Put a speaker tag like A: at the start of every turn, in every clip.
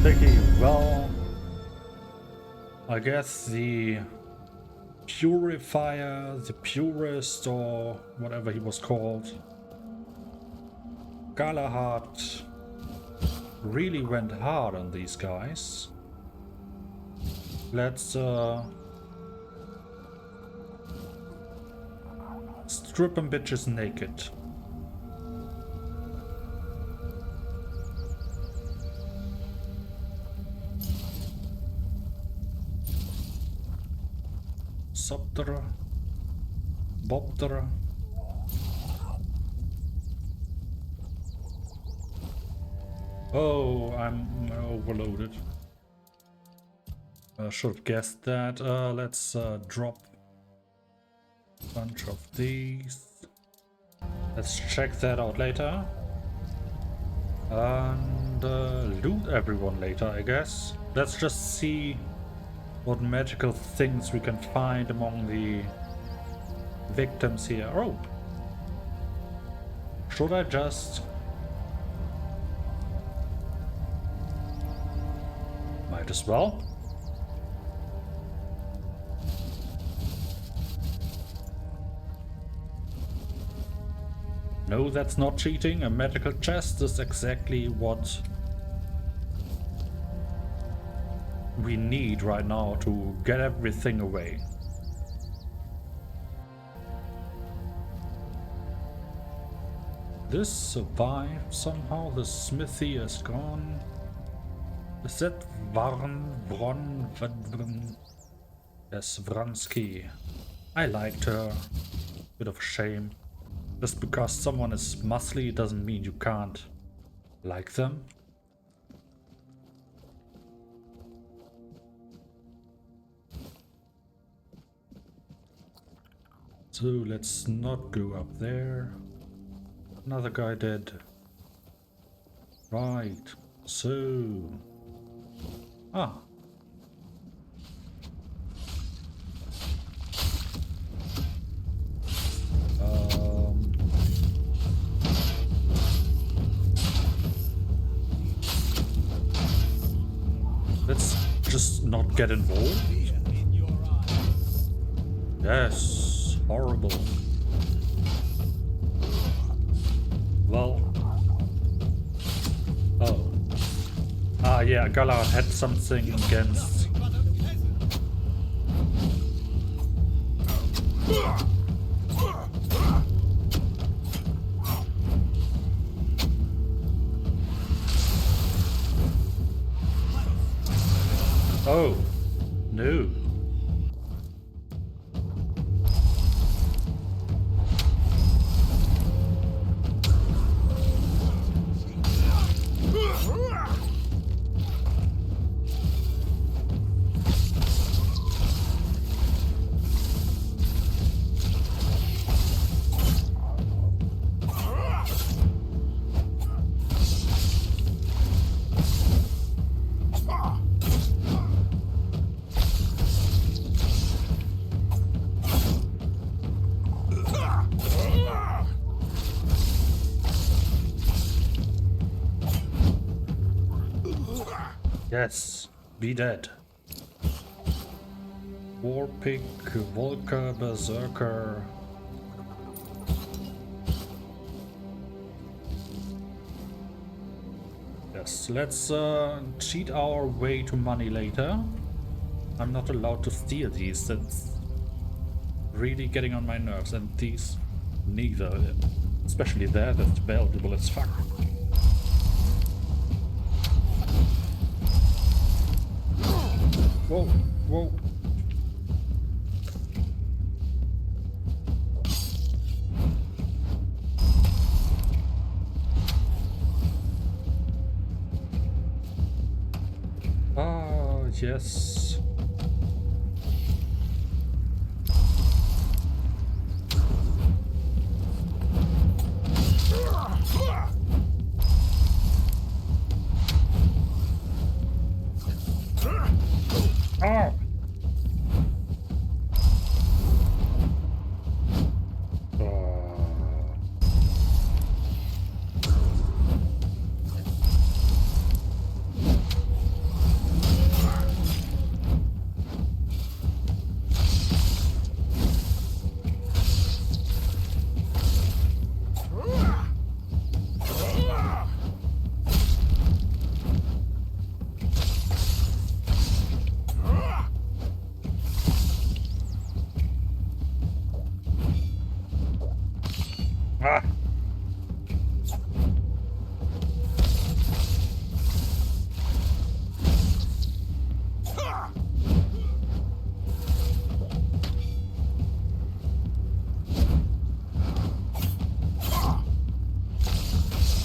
A: tricky. Well, I guess the purifier, the purist, or whatever he was called, Galahad, really went hard on these guys. Let's strip them bitches naked. Subter, Bobter. Oh, I'm overloaded. Should have guessed that. Let's drop a bunch of these. Let's check that out later. And loot everyone later, I guess. Let's just see what magical things we can find among the victims here. Oh! Should I just... Might as well. No, that's not cheating. A magical chest is exactly what we need right now to get everything away. This survived somehow. The smithy is gone. Is that Yes, Vransky. I liked her. Bit of a shame. Just because someone is muscly doesn't mean you can't like them. So let's not go up there. Another guy dead. Right. So... Ah. Let's just not get involved. Yes, horrible. Well. Oh. Ah, yeah, Galahad had something against. Oh, no. Yes, be dead. Warpig, Volker, Berserker. Yes, let's cheat our way to money later. I'm not allowed to steal these, that's really getting on my nerves, and these neither. Especially there, that's valuable as fuck. Whoa, whoa. Ah, yes. Ah!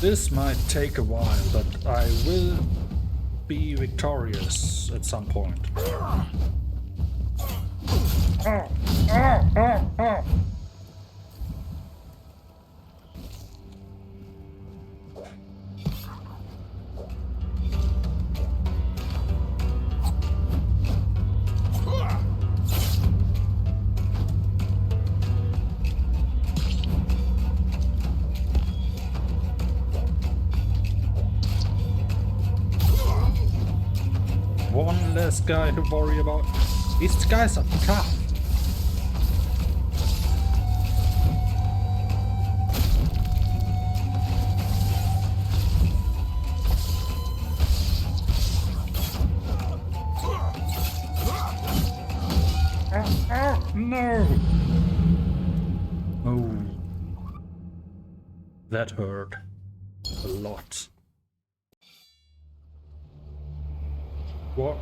A: This might take a while, but I will be victorious at some point. Oh, oh, oh, oh. One less guy to worry about. These guys are tough. No! Oh. That hurt. A lot. What?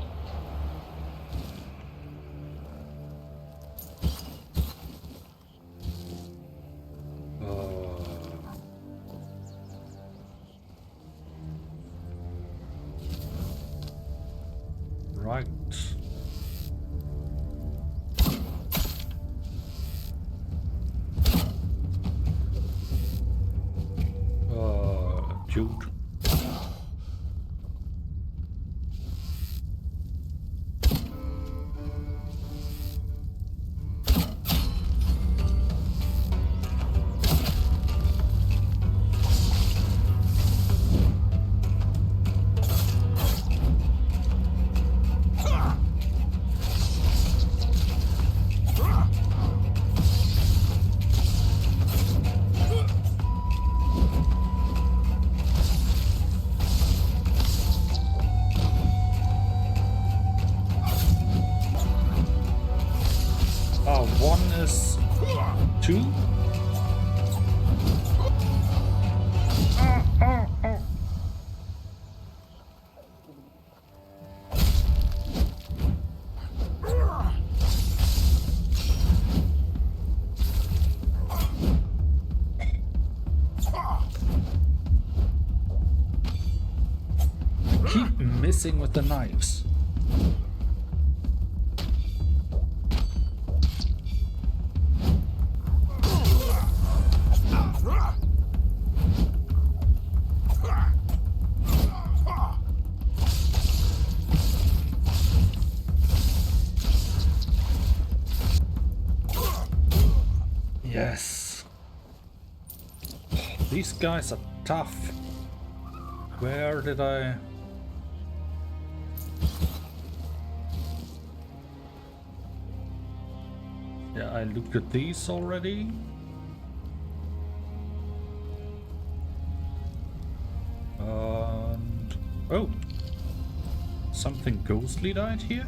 A: Right. Jude. One is 2. Keep missing with the knives. Yes. These guys are tough. Where did I... Yeah, I looked at these already. And... oh! Something ghostly died here?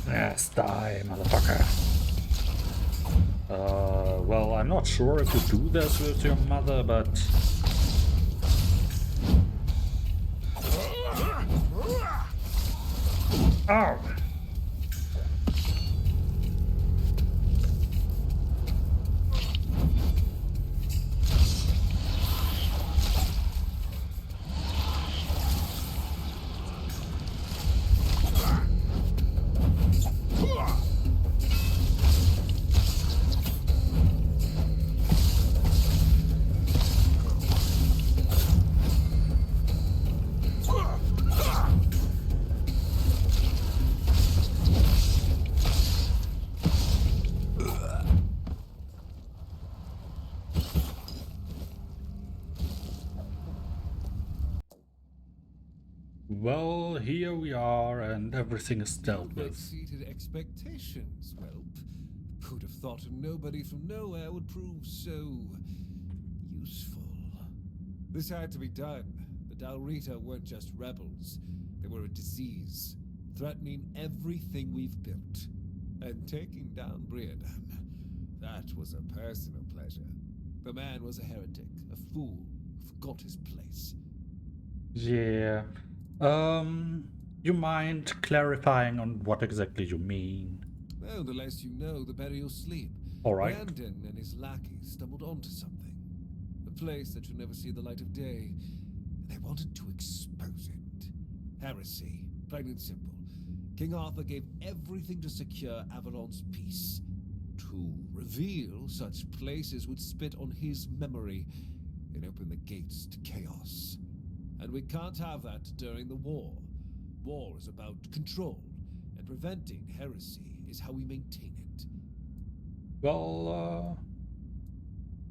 A: Yes, die, motherfucker. Well, I'm not sure if you do this with your mother, but... ow! Well, here we are, and everything is dealt with.
B: Exceeded expectations, whelp. Who'd have thought nobody from nowhere would prove so useful? This had to be done. The Dalrita weren't just rebels. They were a disease, threatening everything we've built. And taking down Briadan, that was a personal pleasure. The man was a heretic, a fool, who forgot his place.
A: Yeah. You mind clarifying on what exactly you mean?
B: Well, the less you know, the better you'll sleep.
A: All right.
B: Brandon and his lackeys stumbled onto something. A place that should never see the light of day. They wanted to expose it. Heresy, plain and simple. King Arthur gave everything to secure Avalon's peace. To reveal such places would spit on his memory and open the gates to chaos. And we can't have that during the war. War is about control, and preventing heresy is how we maintain it.
A: Well,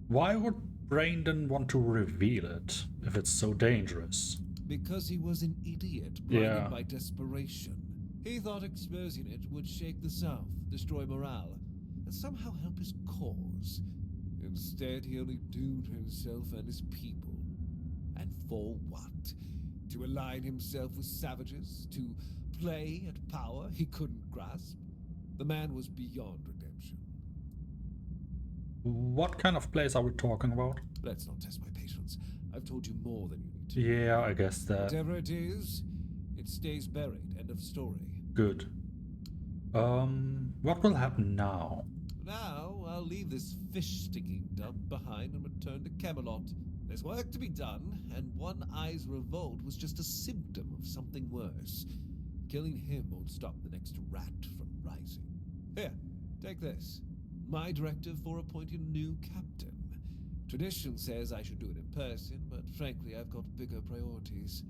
A: why would Brandon want to reveal it if it's so dangerous?
B: Because he was an idiot, blinded by desperation. He thought exposing it would shake the South, destroy morale, and somehow help his cause. Instead, he only doomed himself and his people. And for what? To align himself with savages? To play at power he couldn't grasp? The man was beyond redemption.
A: What kind of place are we talking about?
B: Let's not test my patience. I've told you more than you need to.
A: Yeah, I guess that.
B: Whatever it is, it stays buried. End of story.
A: Good. What will happen now?
B: Now, I'll leave this fish-sticking dump behind and return to Camelot. There's work to be done, and One Eye's revolt was just a symptom of something worse. Killing him won't stop the next rat from rising. Here, take this. My directive for appointing a new captain. Tradition says I should do it in person, but frankly, I've got bigger priorities.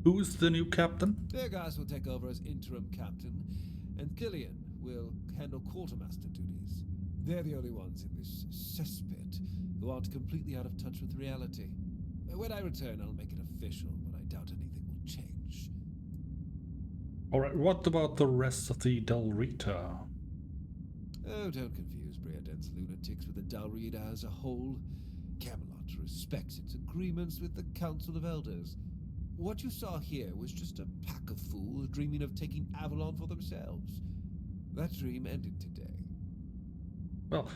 A: Who's the new captain?
B: Bergas will take over as interim captain, and Killian will handle quartermaster duties. They're the only ones in this cesspit who aren't completely out of touch with reality. When I return, I'll make it official, but I doubt anything will change.
A: Alright, what about the rest of the Del Rita?
B: Oh, don't confuse Briaden's lunatics with the Dalrida as a whole. Camelot respects its agreements with the Council of Elders. What you saw here was just a pack of fools dreaming of taking Avalon for themselves. That dream ended today.
A: Well,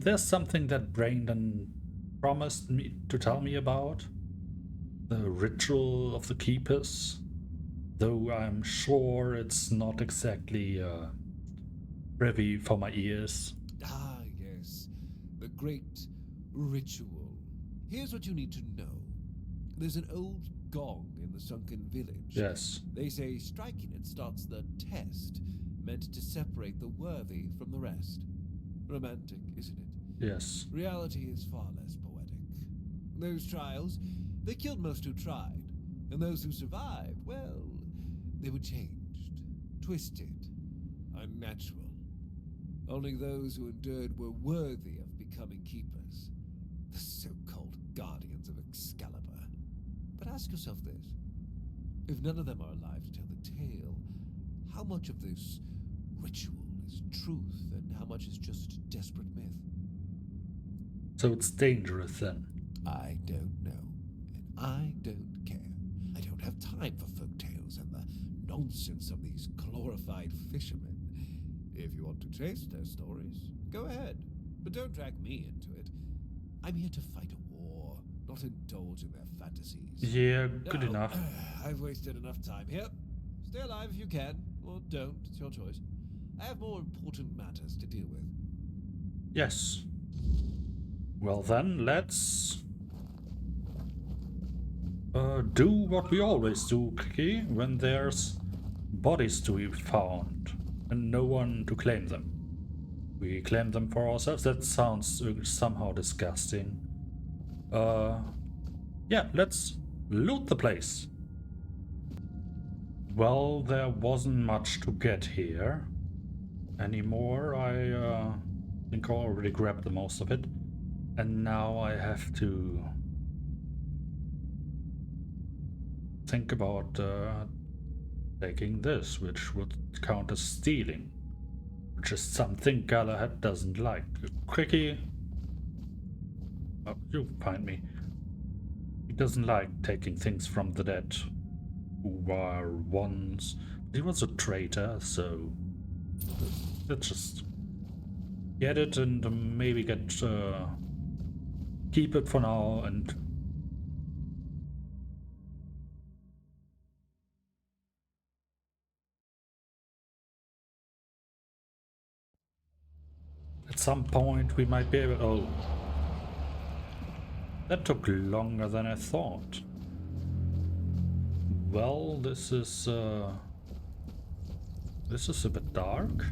A: there's something that Brandon promised me to tell me about. The ritual of the Keepers. Though I'm sure it's not exactly privy for my ears.
B: Ah, yes. The great ritual. Here's what you need to know. There's an old gong in the sunken village.
A: Yes.
B: They say striking it starts the test, meant to separate the worthy from the rest. Romantic, isn't it?
A: Yes.
B: Reality is far less poetic. Those trials, they killed most who tried. And those who survived, well, they were changed, twisted, unnatural. Only those who endured were worthy of becoming keepers. The so-called guardians of Excalibur. But ask yourself this. If none of them are alive to tell the tale, how much of this ritual is truth and how much is just desperate myth?
A: So it's dangerous then?
B: I don't know, and I don't care. I don't have time for folk tales and the nonsense of these glorified fishermen. If you want to taste their stories, go ahead, but don't drag me into it. I'm here to fight a war, not indulge in their fantasies.
A: Yeah, good
B: Now,
A: enough.
B: I've wasted enough time here. Stay alive if you can, or don't, it's your choice. I have more important matters to deal with.
A: Yes. Well then, let's do what we always do, Kiki, when there's bodies to be found and no one to claim them. We claim them for ourselves. That sounds somehow disgusting. Yeah, let's loot the place. Well, there wasn't much to get here anymore. I think I already grabbed the most of it. And now I have to think about taking this, which would count as stealing. Which is something Galahad doesn't like. Quickie. Oh, you find me. He doesn't like taking things from the dead. Who are once... He was a traitor, so... Let's just get it and maybe get... keep it for now and... some point we might be able... Oh. That took longer than I thought. Well, this is a bit dark.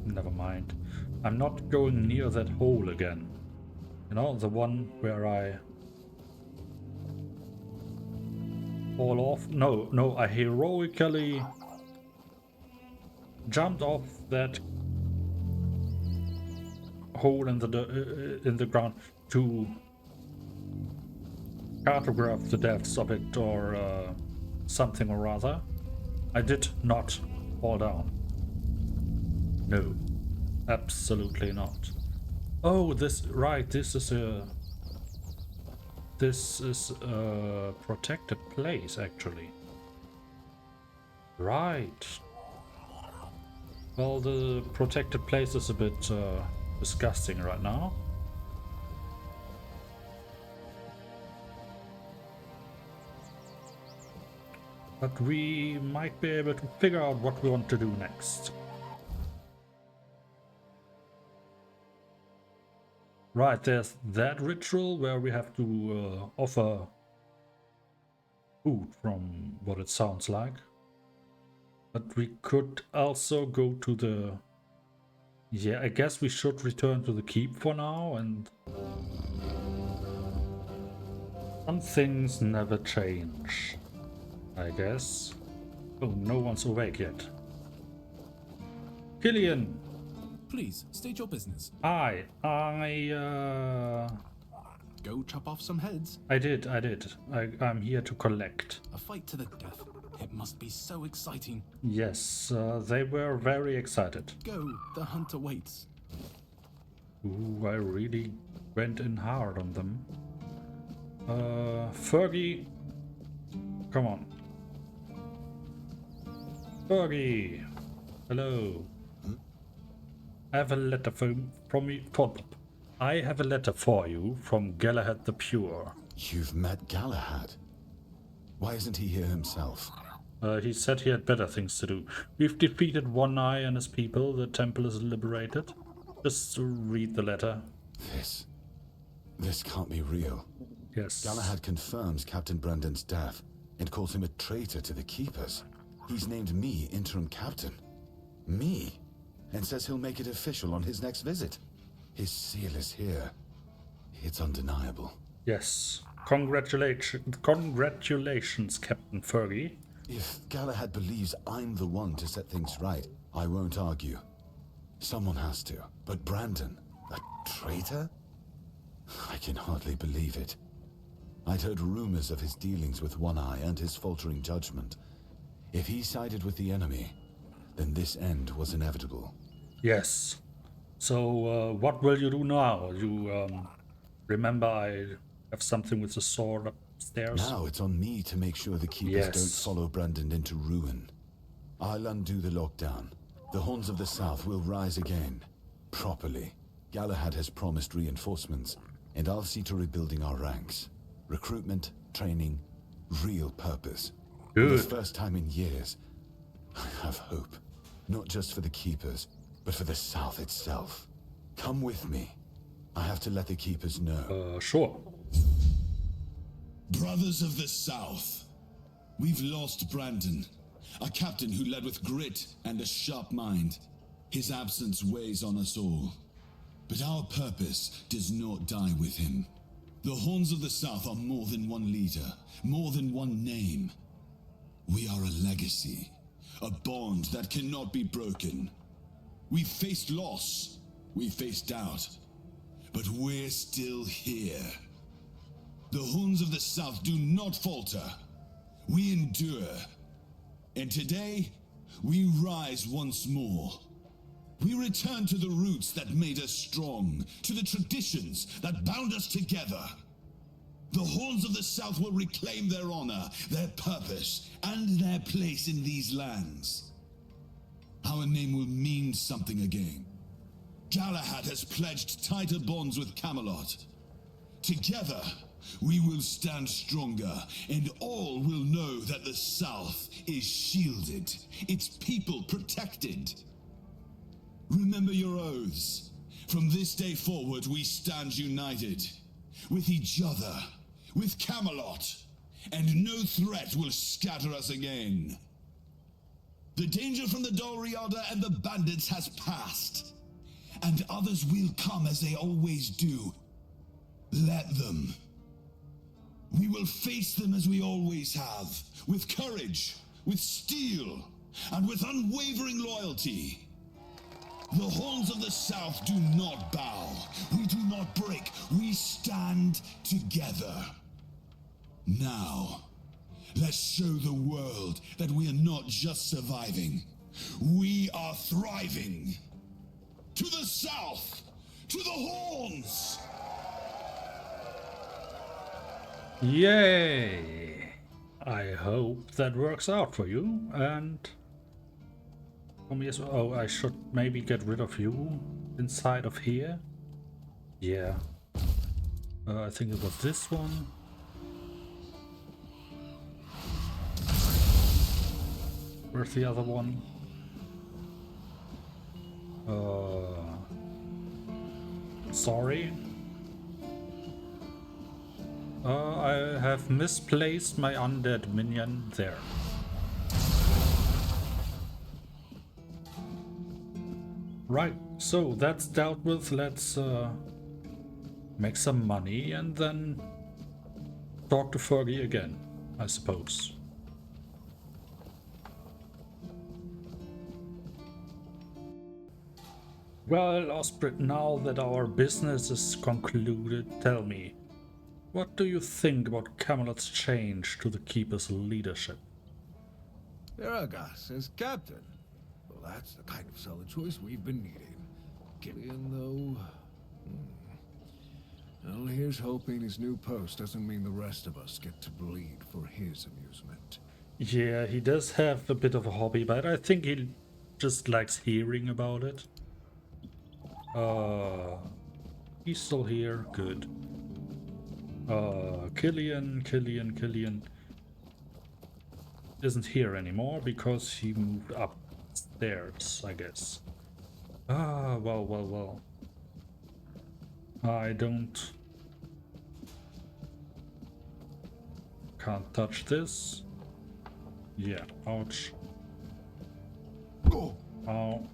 A: Never mind. I'm not going near that hole again. You know, the one where I fall off. No, I heroically jumped off that hole in the ground to cartograph the depths of it, or something or other. I did not fall down. No, absolutely not. Oh, this is a protected place, actually. Right. Well, the protected place is a bit disgusting right now. But we might be able to figure out what we want to do next. Right, there's that ritual where we have to offer food, from what it sounds like. But we could also go to the... Yeah, I guess we should return to the keep for now, and... Some things never change, I guess. Oh, no one's awake yet. Killian!
C: Please, state your business.
A: Hi,
C: Go chop off some heads.
A: I did. I'm here to collect.
C: A fight to the death. It must be so exciting.
A: Yes, they were very excited.
C: Go, the hunt awaits.
A: Ooh, I really went in hard on them. Fergie, come on. Fergie, hello. I have a letter from you. I have a letter for you from Galahad the Pure.
D: You've met Galahad? Why isn't he here himself?
A: He said he had better things to do. We've defeated One Eye and his people. The temple is liberated. Just read the letter.
D: This can't be real.
A: Yes.
D: Galahad confirms Captain Brandon's death and calls him a traitor to the Keepers. He's named me interim captain. Me? And says he'll make it official on his next visit. His seal is here. It's undeniable.
A: Yes. Congratulations, Captain Fergie.
D: If Galahad believes I'm the one to set things right, I won't argue. Someone has to. But Brandon, a traitor? I can hardly believe it. I'd heard rumors of his dealings with One Eye and his faltering judgment. If he sided with the enemy, then this end was inevitable.
A: Yes. So, what will you do now? You, remember I have something with the sword upstairs?
D: Now it's on me to make sure the Keepers don't follow Brandon into ruin. I'll undo the lockdown. The Horns of the South will rise again. Properly. Galahad has promised reinforcements, and I'll see to rebuilding our ranks. Recruitment, training, real purpose.
A: Good.
D: For the first time in years, I have hope. Not just for the Keepers, but for the South itself. Come with me. I have to let the Keepers know.
A: Sure.
E: Brothers of the South, we've lost Brandon, a captain who led with grit and a sharp mind. His absence weighs on us all. But our purpose does not die with him. The Horns of the South are more than one leader, more than one name. We are a legacy, a bond that cannot be broken. We've faced loss, we've faced doubt, but we're still here. The Horns of the South do not falter. We endure. And today, we rise once more. We return to the roots that made us strong, to the traditions that bound us together. The Horns of the South will reclaim their honor, their purpose, and their place in these lands. Our name will mean something again. Galahad has pledged tighter bonds with Camelot. Together, we will stand stronger, and all will know that the South is shielded, its people protected. Remember your oaths. From this day forward, we stand united. With each other, with Camelot, and no threat will scatter us again. The danger from the Dalriada and the bandits has passed, and others will come as they always do. Let them. We will face them as we always have, with courage, with steel, and with unwavering loyalty. The halls of the South do not bow. We do not break. We stand together. Now, let's show the world that we are not just surviving. We are thriving. To the South! To the Horns!
A: Yay! I hope that works out for you, and for me as well. Oh, I should maybe get rid of you inside of here. Yeah. I think it was this one. Where's the other one? Sorry. I have misplaced my undead minion there. Right, so that's dealt with. Let's make some money and then talk to Fergie again, I suppose. Well, Osprey, now that our business is concluded, tell me, what do you think about Camelot's change to the Keeper's leadership?
B: Aragas as captain. Well, that's the kind of solid choice we've been needing. Killian, though... Well, here's hoping his new post doesn't mean the rest of us get to bleed for his amusement.
A: Yeah, he does have a bit of a hobby, but I think he just likes hearing about it. He's still here. Good. Killian isn't here anymore because he moved upstairs, I guess. Well. Can't touch this. Yeah, ouch.
B: Oh.
A: Ow.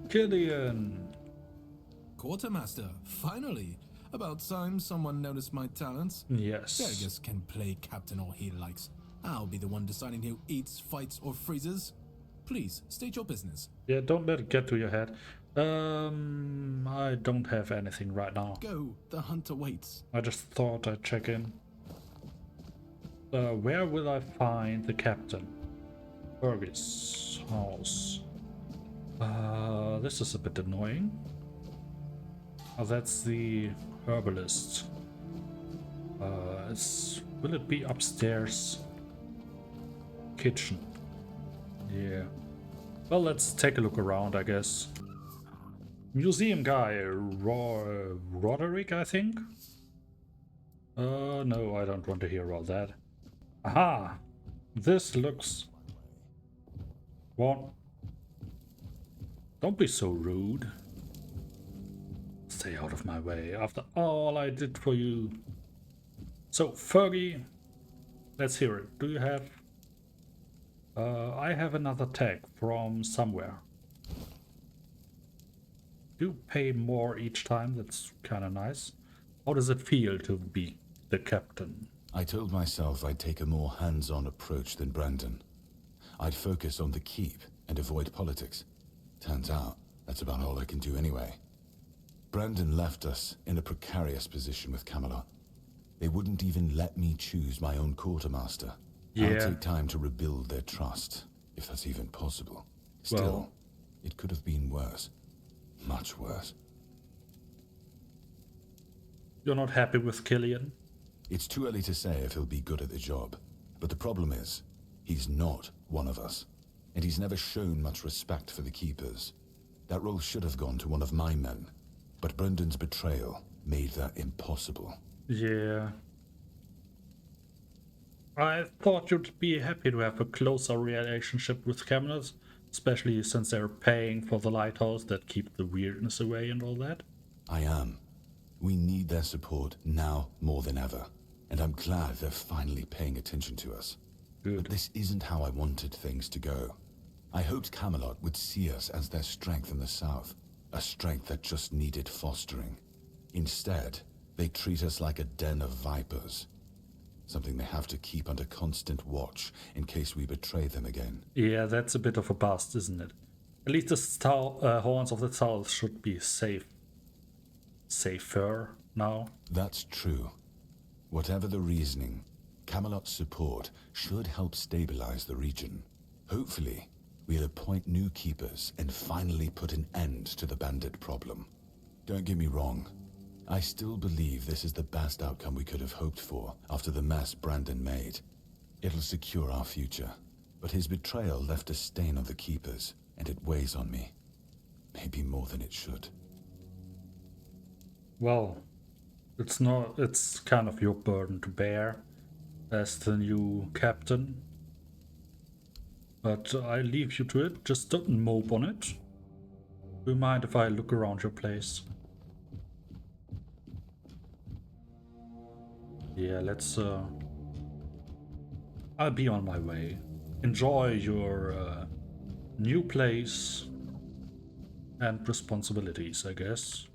A: Killian!
C: Quartermaster, finally! About time someone noticed my talents.
A: Yes.
C: Fergus can play captain all he likes. I'll be the one deciding who eats, fights, or freezes. Please, state your business.
A: Yeah, don't let it get to your head. I don't have anything right now.
C: Go, the hunter waits.
A: I just thought I'd check in. Where will I find the captain? Fergus' house. This is a bit annoying. Oh, that's the herbalist. Will it be upstairs? Kitchen. Yeah. Well, let's take a look around, I guess. Museum guy, Roderick, I think? No, I don't want to hear all that. Aha! This looks... What? Don't be so rude. Stay out of my way after all I did for you. So, Fergie, let's hear it. Do you have... I have another tag from somewhere. You pay more each time, that's kind of nice. How does it feel to be the captain?
D: I told myself I'd take a more hands-on approach than Brandon. I'd focus on the keep and avoid politics. Turns out, that's about all I can do anyway. Brandon left us in a precarious position with Camelot. They wouldn't even let me choose my own quartermaster.
A: Yeah.
D: I'll take time to rebuild their trust, if that's even possible. Still,
A: Well,
D: it could have been worse. Much worse.
A: you're not happy with Killian?
D: It's too early to say if he'll be good at the job. But the problem is, he's not one of us. And he's never shown much respect for the Keepers. That role should have gone to one of my men. But Brendan's betrayal made that impossible.
A: Yeah. I thought you'd be happy to have a closer relationship with Camelot, especially since they're paying for the lighthouse that keep the weirdness away and all that.
D: I am. We need their support now more than ever, and I'm glad they're finally paying attention to us.
A: Good.
D: But this isn't how I wanted things to go. I hoped Camelot would see us as their strength in the south, a strength that just needed fostering. Instead, they treat us like a den of vipers, something they have to keep under constant watch in case we betray them again.
A: Yeah, that's a bit of a bust, isn't it? At least the horns of the south should be safer now.
D: That's true. Whatever the reasoning, Camelot's support should help stabilize the region. Hopefully, we'll appoint new keepers and finally put an end to the bandit problem. Don't get me wrong. I still believe this is the best outcome we could have hoped for after the mess Brandon made. It'll secure our future, but his betrayal left a stain on the keepers, and it weighs on me. Maybe more than it should.
A: Well, it's kind of your burden to bear as the new captain. But I leave you to it, just don't mope on it. Do you mind if I look around your place? Yeah, let's I'll be on my way. Enjoy your new place and responsibilities, I guess.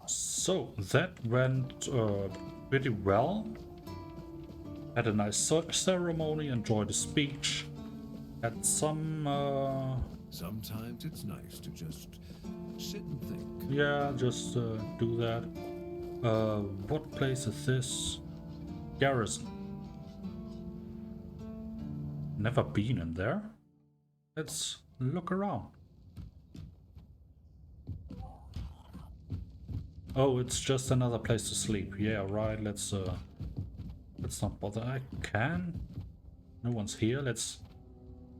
A: So that went pretty well. Had a nice ceremony, enjoyed the speech. Had some
B: Sometimes it's nice to just sit and think.
A: yeah, just do that. What place is this? Garrison. Never been in there. Let's look around. Oh, it's just another place to sleep. Yeah, right. Let's not bother. I can. No one's here. Let's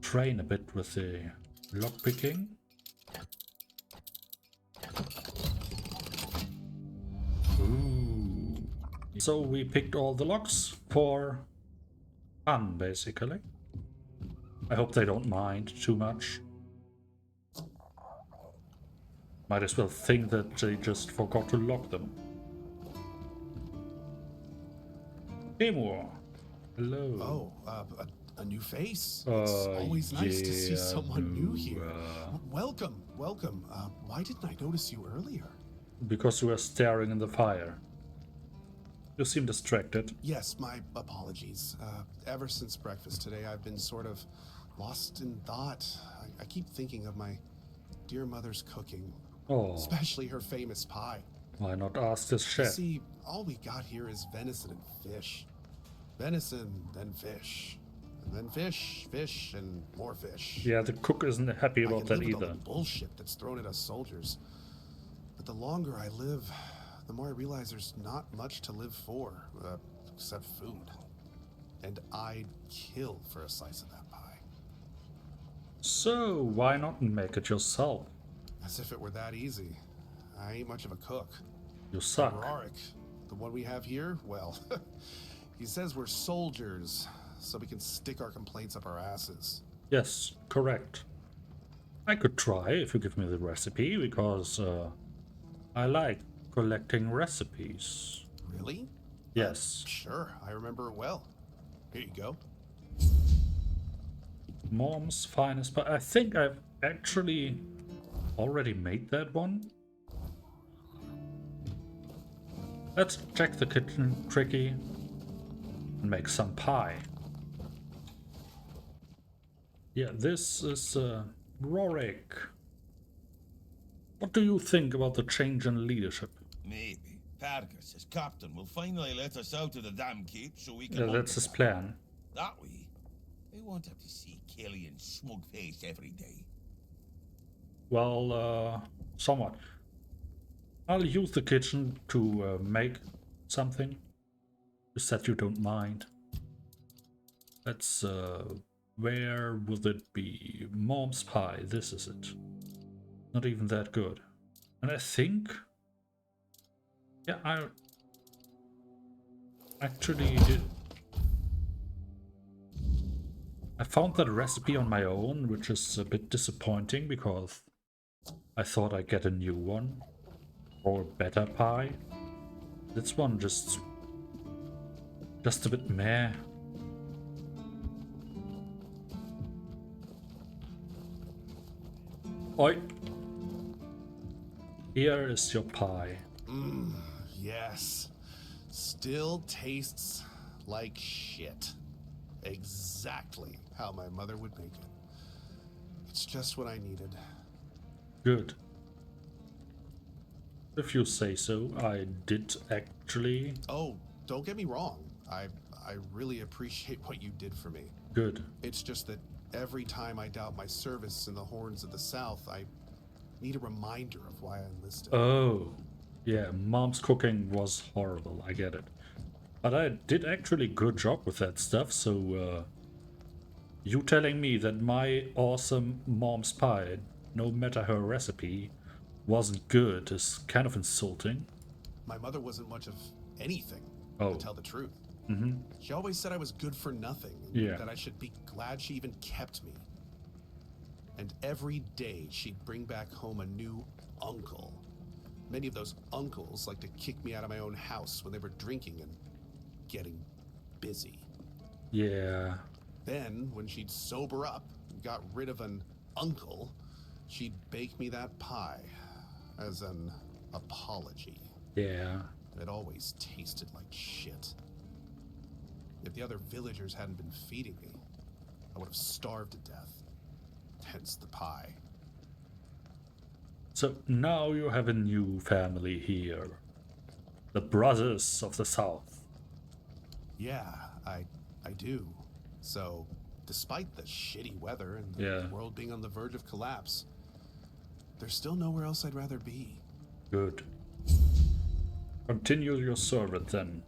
A: train a bit with the lockpicking. Ooh. So we picked all the locks for fun, basically. I hope they don't mind too much. Might as well think that they just forgot to lock them. Timur, hello.
F: Oh, a new face. It's always nice to see someone new here. Welcome. Why didn't I notice you earlier?
A: Because you were staring in the fire. You seem distracted.
F: Yes, my apologies. Ever since breakfast today, I've been sort of lost in thought. I keep thinking of my dear mother's cooking.
A: Oh,
F: Especially her famous pie.
A: why not ask this
F: You
A: chef?
F: see, all we got here is venison and fish. Venison, then fish. And then fish, and more fish.
A: Yeah, the cook isn't happy
F: I
A: about
F: can
A: that
F: live with all
A: either.
F: the bullshit that's thrown at us soldiers. But the longer I live, the more I realize there's not much to live for, except food. And I'd kill for a slice of that pie.
A: So, why not make it yourself?
F: As if it were that easy. I ain't much of a cook.
A: You suck.
F: Rorik, the one we have here, well, he says we're soldiers, so we can stick our complaints up our asses.
A: Yes, correct. I could try if you give me the recipe, because I like collecting recipes.
F: Really?
A: Yes.
F: Sure, I remember it well. Here you go.
A: Mom's finest pie. I think I've actually already made that one. Let's check the kitchen, Tricky, and make some pie. Yeah, this is Rorik. What do you think about the change in leadership?
G: Maybe. Fergus, as captain, will finally let us out of the damn keep so we can...
A: Yeah, that's his plan.
G: That way, we won't have to see Killian's smug face every day.
A: Well, somewhat. I'll use the kitchen to make something. Just that you don't mind. Let's Where would it be? Mom's pie, this is it. Not even that good. And I think... Yeah, I actually did... I found that recipe on my own, which is a bit disappointing because I thought I'd get a new one. Or a better pie. This one just a bit meh. Oi! Here is your pie.
F: Yes. Still tastes like shit. Exactly how my mother would make it. It's just what I needed.
A: Good. If you say so, I did actually.
F: Oh, don't get me wrong. I really appreciate what you did for me.
A: Good.
F: It's just that every time I doubt my service in the Horns of the South, I need a reminder of why I enlisted.
A: Oh, yeah, Mom's cooking was horrible, I get it. But I did actually good job with that stuff, so you telling me that my awesome Mom's pie, no matter her recipe, wasn't good is kind of insulting.
F: My mother wasn't much of anything,
A: Oh.
F: to tell the truth.
A: Mm-hmm.
F: She always said I was good for nothing, and
A: Yeah.
F: that I should be glad she even kept me. And every day she'd bring back home a new uncle. Many of those uncles like to kick me out of my own house when they were drinking and getting busy.
A: Yeah.
F: Then, when she'd sober up and got rid of an uncle, she'd bake me that pie as an apology.
A: Yeah.
F: It always tasted like shit. If the other villagers hadn't been feeding me, I would have starved to death. Hence the pie.
A: So now you have a new family here. The Brothers of the South.
F: Yeah, I do. So, despite the shitty weather and the
A: Yeah.
F: world being on the verge of collapse, there's still nowhere else I'd rather be.
A: Good. Continue your servant then.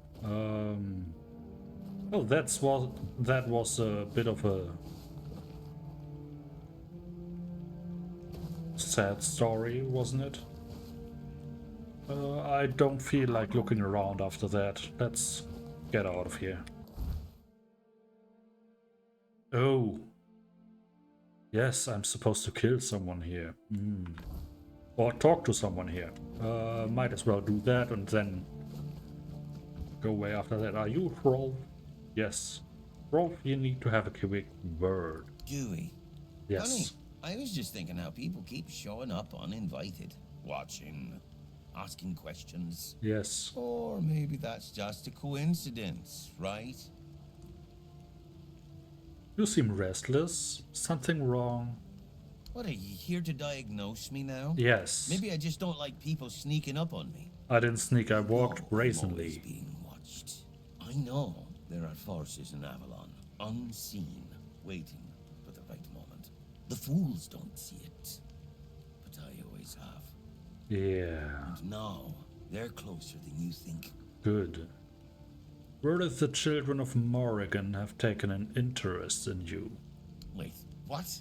A: Oh, that was a bit of a sad story, wasn't it? I don't feel like looking around after that. Let's get out of here. Oh. Yes, I'm supposed to kill someone here. Or talk to someone here. Might as well do that and then go away after that. Are you Rolf? Yes. Rolf, you need to have a quick word.
G: Do we?
A: Yes.
G: Funny. I was just thinking how people keep showing up uninvited, watching, asking questions.
A: Yes.
G: Or maybe that's just a coincidence, right?
A: You seem restless. Something wrong?
G: What, are you here to diagnose me now?
A: Yes.
G: Maybe I just don't like people sneaking up on me.
A: I didn't sneak, I walked
G: I'm always
A: brazenly.
G: being watched. I know there are forces in Avalon, unseen, waiting for the right moment. The fools don't see it, but I always have.
A: Yeah.
G: And now, they're closer than you think.
A: Good. Word is the children of Morrigan have taken an interest in you.
G: Wait, what?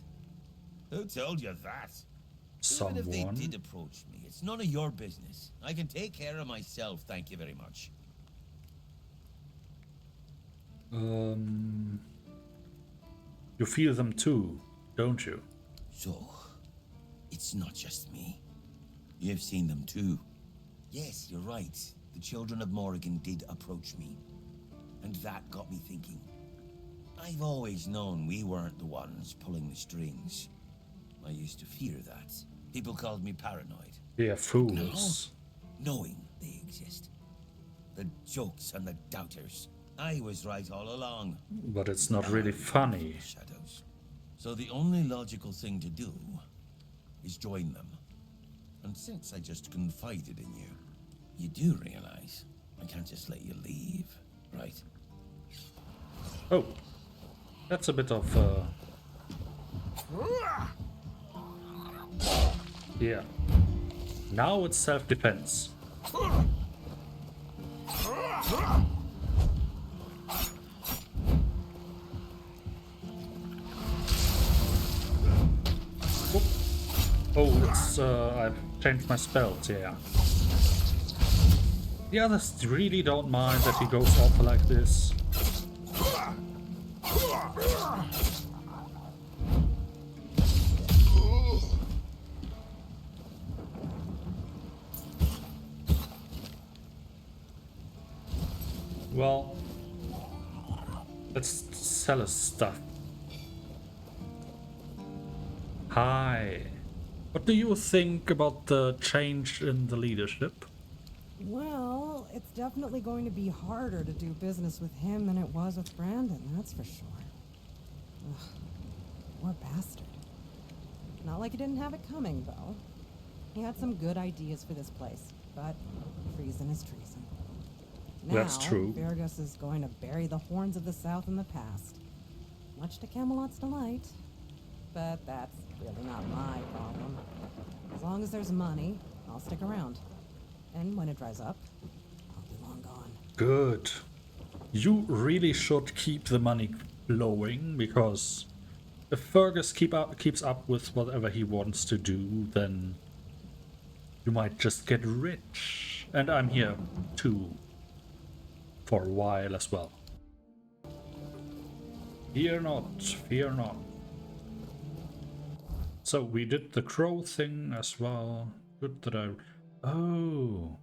G: Who told you that? Even if they
A: Someone?
G: did approach me, it's none of your business. I can take care of myself, thank you very much.
A: You feel them too, don't you?
G: So, it's not just me. You've seen them too. Yes, you're right. The children of Morrigan did approach me. And that got me thinking. I've always known we weren't the ones pulling the strings. I used to fear that. People called me paranoid.
A: Yeah, fools.
G: Knowing they exist. The jokes and the doubters. I was right all along.
A: But it's not really funny.
G: Shadows. So the only logical thing to do is join them. And since I just confided in you, you do realize I can't just let you leave, right?
A: Oh. That's a bit of yeah. Now it's self-defense. Oh, it's, I've changed my spells, yeah. The others really don't mind that he goes off like this. Well, let's sell his stuff. Hi. What do you think about the change in the leadership?
H: Well, it's definitely going to be harder to do business with him than it was with Brandon, that's for sure. Ugh, poor bastard. Not like he didn't have it coming, though. He had some good ideas for this place, but treason is treason.
A: That's true.
H: Fergus is going to bury the horns of the South in the past. Much to Camelot's delight. But that's really not my problem. As long as there's money, I'll stick around. And when it dries up, I'll be long gone.
A: Good. You really should keep the money flowing, because if Fergus keeps up with whatever he wants to do, then you might just get rich. And I'm here too. For a while as well. Fear not, fear not. So we did the crow thing as well. Good that I... Oh.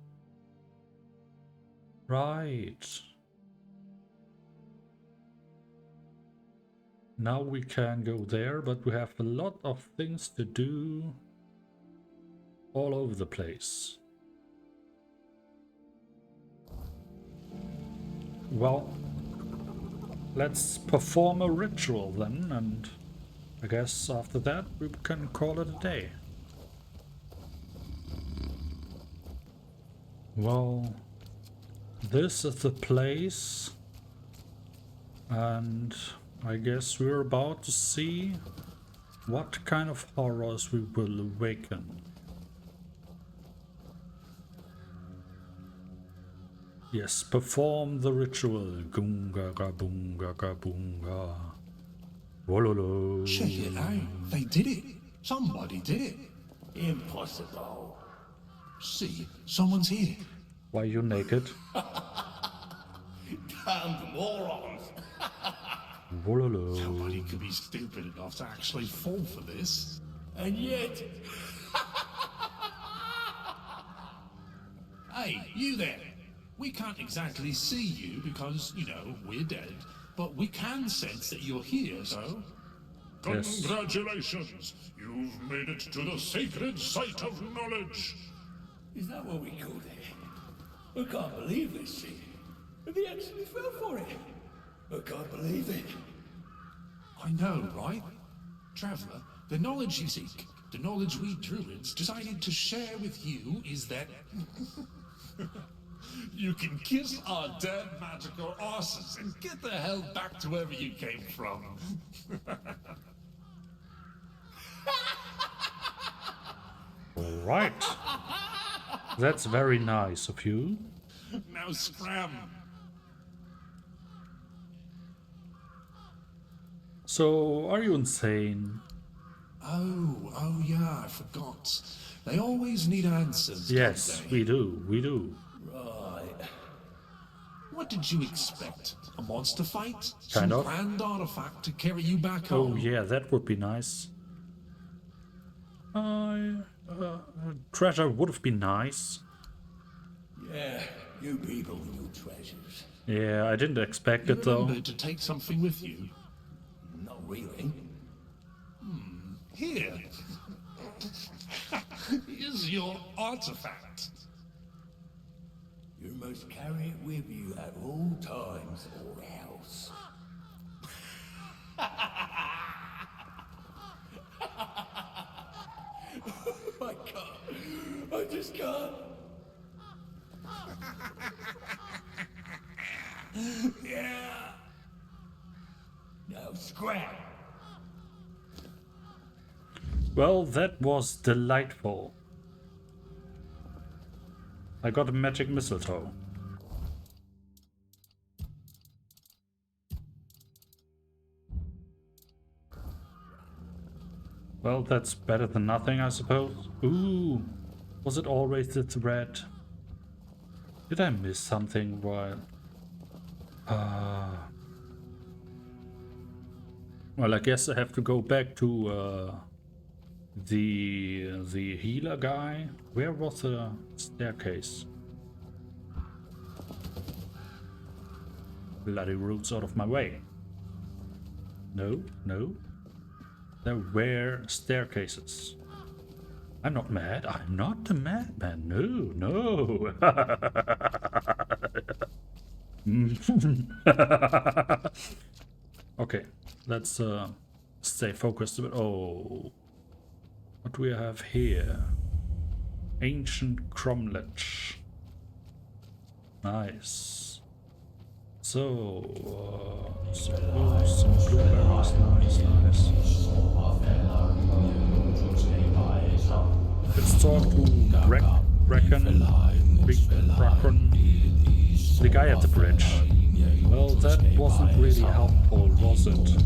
A: Right. Now we can go there, but we have a lot of things to do all over the place. Well, let's perform a ritual then, and I guess after that we can call it a day. Well, this is the place, and I guess we're about to see what kind of horrors we will awaken. Yes, perform the ritual. Gunga ga bunga ga bunga. Wololo.
C: Check it out. They did it. Somebody did it.
I: Impossible.
C: See, someone's here.
A: Why are you naked?
I: Damned morons.
A: Wololo.
I: Nobody could be stupid enough to actually fall for this. And yet...
C: Hey, you there. We can't exactly see you because, you know, we're dead. But we can sense that you're here, so...
A: Yes.
I: Congratulations! You've made it to the sacred site of knowledge!
J: Is that what we called it? I can't believe this shit. They actually fell for it. I can't believe it.
C: I know, right? Traveller, the knowledge you seek, the knowledge we druids decided to share with you is that...
I: You can kiss our dead magical asses and get the hell back to wherever you came from.
A: Right. That's very nice of you.
I: Now scram!
A: So, are you insane?
C: Oh yeah, I forgot. They always need answers,
A: Yes,
C: don't they?
A: we do.
C: Right. What did you expect? A monster fight?
A: Kind
C: Some
A: of.
C: grand artifact to carry you back
A: Oh
C: home?
A: yeah, that would be nice. Treasure would have been nice.
J: Yeah, you people and your treasures.
A: Yeah, I didn't expect
C: You
A: it though.
C: remembered to take something with you?
J: Not really.
C: Here.
I: Here's your artifact.
J: You must carry it with you at all times or else. I can't. I just can't. Yeah. Now scrap.
A: Well, that was delightful. I got a magic mistletoe. Well, that's better than nothing, I suppose. Ooh, was it always the thread? Did I miss something while... Well, I guess I have to go back to the healer guy. Where was the staircase? Bloody roots out of my way. No, no. There were staircases. I'm not mad. I'm not a madman. No, no. Okay, let's stay focused a bit. Oh, what do we have here? Ancient cromlech. Nice. So, some blueberries. Nice. Let's talk to Bracken, Big Bracken, the guy at the bridge. Well, that wasn't really helpful, was it?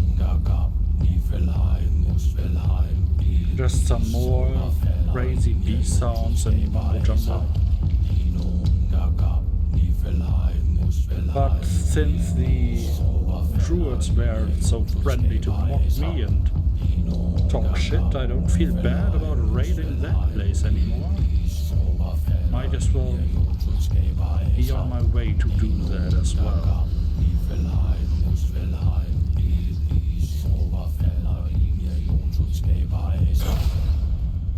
A: Just some more crazy bee sounds and mumbo jumbo. But since the druids were so friendly to mock me and talk shit, I don't feel bad about raiding that place anymore. Might as well be on my way to do that as well.